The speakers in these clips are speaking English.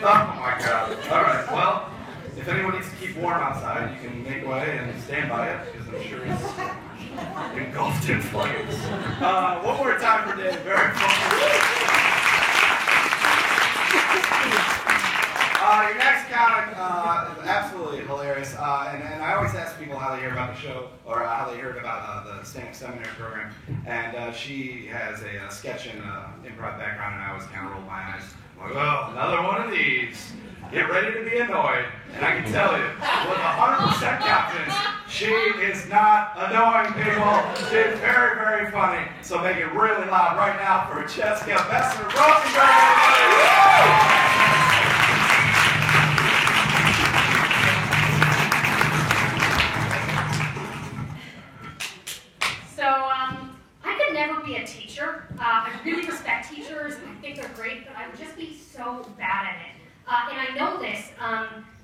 Oh my God. All right. Well, if anyone needs to keep warm outside, you can make way and stand by it, because I'm sure it's engulfed in flames. One more time for Dave. Very fun. Your next comic is absolutely hilarious, and I always ask people how they hear about the show, or how they heard about the stand-up seminary program, and she has a sketch and improv background, and I always kind of roll my eyes. I'm like, well, another one of these. Get ready to be annoyed, and I can tell you, with 100% confidence, she is not annoying people. She's very, very funny, so make it really loud right now for Jessica Besser-Rosenberg. Never be a teacher. I really respect teachers. I think they're great, but I would just be so bad at it. And I know this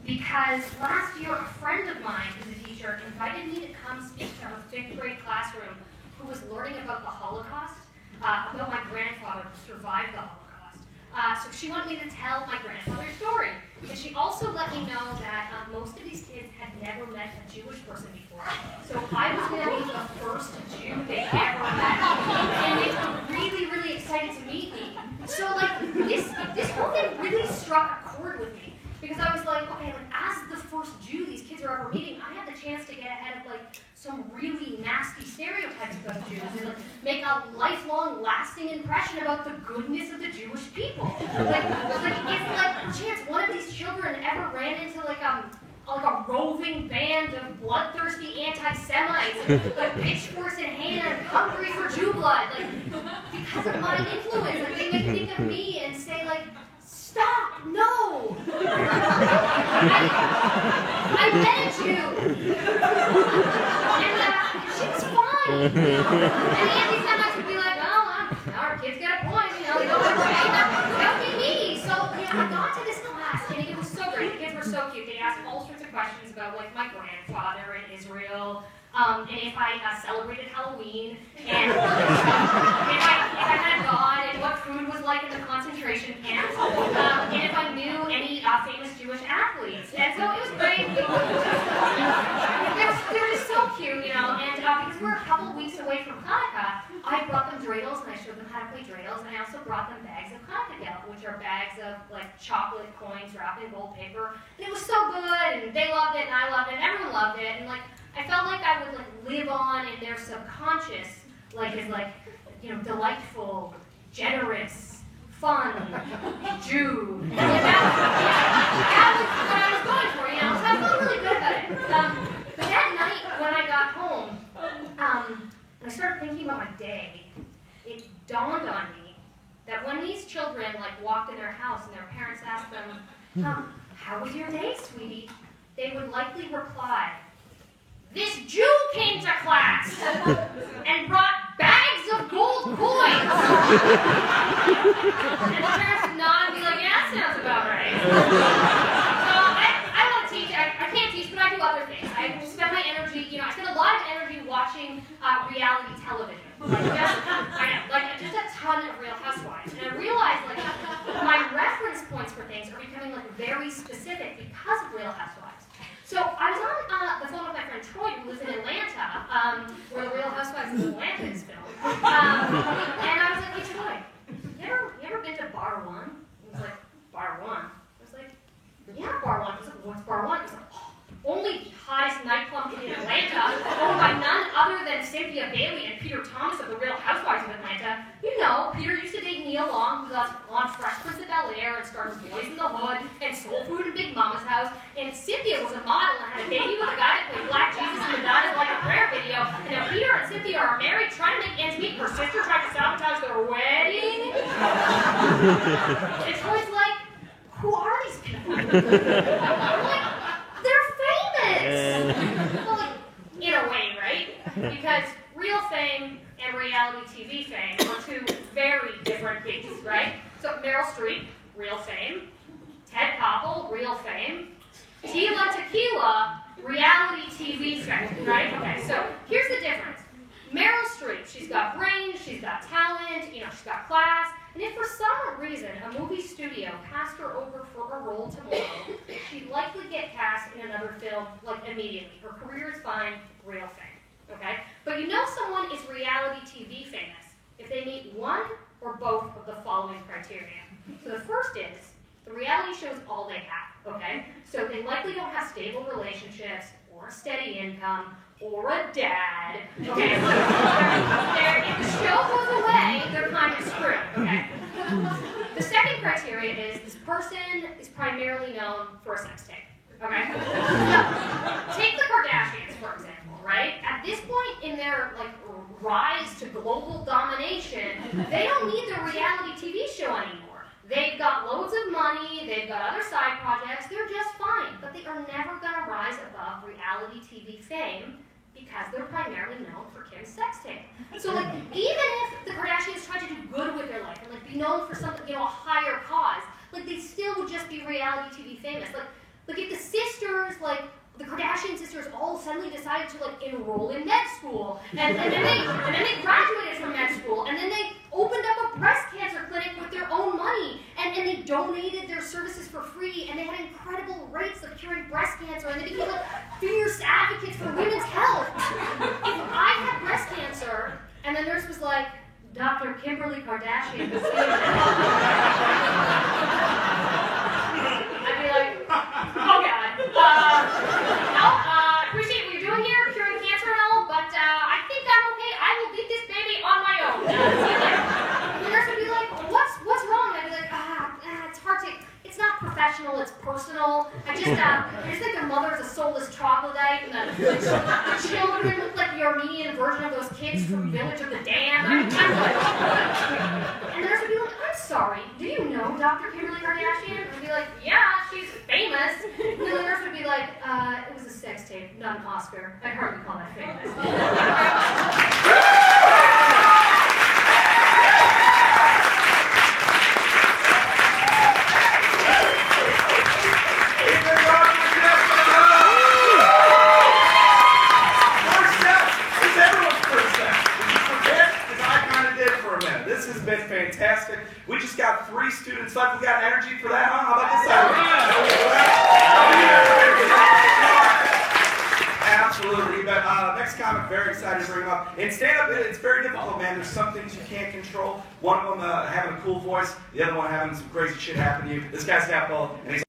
because last year a friend of mine who's a teacher invited me to come speak to her 5th grade classroom who was learning about the Holocaust, about my grandfather who survived the Holocaust. So she wanted me to tell my grandfather's story. And she also let me know that most of these kids had never met a Jewish person before. So I was going to be the first Jew they ever met. And they were really, really excited to meet me. So like this whole thing really struck a chord with me. Because I was like, okay, like as the first Jew these kids are ever meeting, I had the chance to get ahead of like some really nasty stereotypes about Jews and like, make a lifelong, lasting impression about the goodness of the Jewish people. Like if like chance one of these children ever ran into like a roving band of bloodthirsty anti-Semites, like pitchforks in hand, hungry for Jew blood, like because of my influence, like they may think of me and say like, stop, no! I met a Jew! And she was fine! And the anti-Semites would be like, oh, our kids got a point, you know, they don't that would be me! So, I got to this class, and it was so great. The kids were so cute. They asked all sorts of questions about, like, my grandfather in Israel, and if I celebrated Halloween, and if I had God, and what food was like in the concentration camps, and if I knew any famous Jewish athletes. And so it was great. They were just so cute, you know, and because we're a couple weeks away from Hanukkah, I brought them dreidels, and I showed them how to play dreidels, and I also brought them bags of Hanukkah gelt, which are bags of, like, chocolate coins wrapped in gold paper. And it was so good, and they loved it, and I loved it, and everyone loved it, and, like, I felt like I would, like, live on in their subconscious, like, as, like, you know, delightful, generous, fun Jew. And that was what I was going for, you know, so I felt really good about it. But that night, when I got home, I started thinking about my day. It dawned on me that when these children, like, walked in their house and their parents asked them, how was your day, sweetie? They would likely reply, this Jew came to class and brought bags of gold coins. And the parents would nod and be like, yeah, that sounds about right. So I don't teach, I can't teach, but I do other things. I spend my energy, you know, I spend a lot of energy watching reality television. Like just a ton of Real Housewives. And I realized, like, my reference points for things are becoming, like, very specific because of Real Housewives. So I was on the phone with my friend Troy, who lives in Atlanta, where the Real Housewives of Atlanta is filmed. And I was like, hey Troy, you ever been to Bar One? He was like, Bar One? I was like, yeah, Bar One. He was like, what's Bar One? He was like, only hottest nightclub in Atlanta, owned by none other than Cynthia Bailey and Peter Thomas of the Real Housewives of Atlanta. You know, Peter used to date Nia Long, who was on Fresh Prince of Bel-Air and started Boys in the Hood and Soul Food and Big Mama's House. And Cynthia was a model and had a baby with a guy that played Black Jesus in the Madonna's Like a Prayer video. And now Peter and Cynthia are married, trying to make ends meet. Her sister tried to sabotage their wedding. And Troy's like, who are these people? I'm like, they're famous! Well, like, in a way, right? Because real fame and reality TV fame are two very different things, right? So Meryl Streep, real fame. Ted Koppel, real fame. Tila Tequila, reality TV fame, right? Okay, so here's the difference. Meryl Streep, she's got brains, she's got talent, you know, she's got class. And if for some reason a movie studio passed her over for a role tomorrow, she'd likely get cast in another film, like, immediately. Her career is fine, real fame, okay? But you know someone is reality TV famous if they meet one or both of the following criteria. So the first is, the reality show is all they have, okay? So they likely don't have stable relationships, or a steady income, or a dad, okay? If the show goes away, they're kind of screwed, okay? The second criteria is, this person is primarily known for a sex tape, okay? So, take the Kardashians, for example, right? At this point in their, like, rise to global domination, they don't need their reality TV show anymore. They've got loads of money, they've got other side projects, they're just fine, but they are never gonna rise above reality TV fame because they're primarily known for Kim's sex tape. So, like, even if the Kardashians tried to do good with their life and, like, be known for something, you know, a higher cause, like, they still would just be reality TV famous. Like if the sisters, like, the Kardashian sisters all suddenly decided to, like, enroll in med school, and then they graduated from med school, and then they opened up a breast cancer clinic with their own money, and they donated their services for free, and they had incredible rates of curing breast cancer, and they became, like, fierce advocates for women's health. If I had breast cancer, and the nurse was like, Dr. Kimberly Kardashian, I'd be like, oh God. Appreciate what you're doing here, curing cancer and all, but I think I'm okay. I will beat this baby on my own. See you later. And the nurse would be like, what's wrong? I'd be like, it's hard to, it's not professional, it's personal. I just think their mother is a soulless troglodyte, and the children look like the Armenian version of those kids from Village of the Damned. And the nurse would be like, I'm sorry, do you know Dr. Kimberly Kardashian? I'd be like, yeah, she's famous. And then the nurse would be like, it was a sex tape, not an Oscar. I'd hardly call that famous. This has been fantastic. We just got 3 students left. We got energy for that, huh? How about this side? Absolutely. But next comic, very excited to bring him up. In stand-up, it's very difficult, man. There's some things you can't control. One of them having a cool voice, the other one having some crazy shit happen to you. This guy's got both, and he's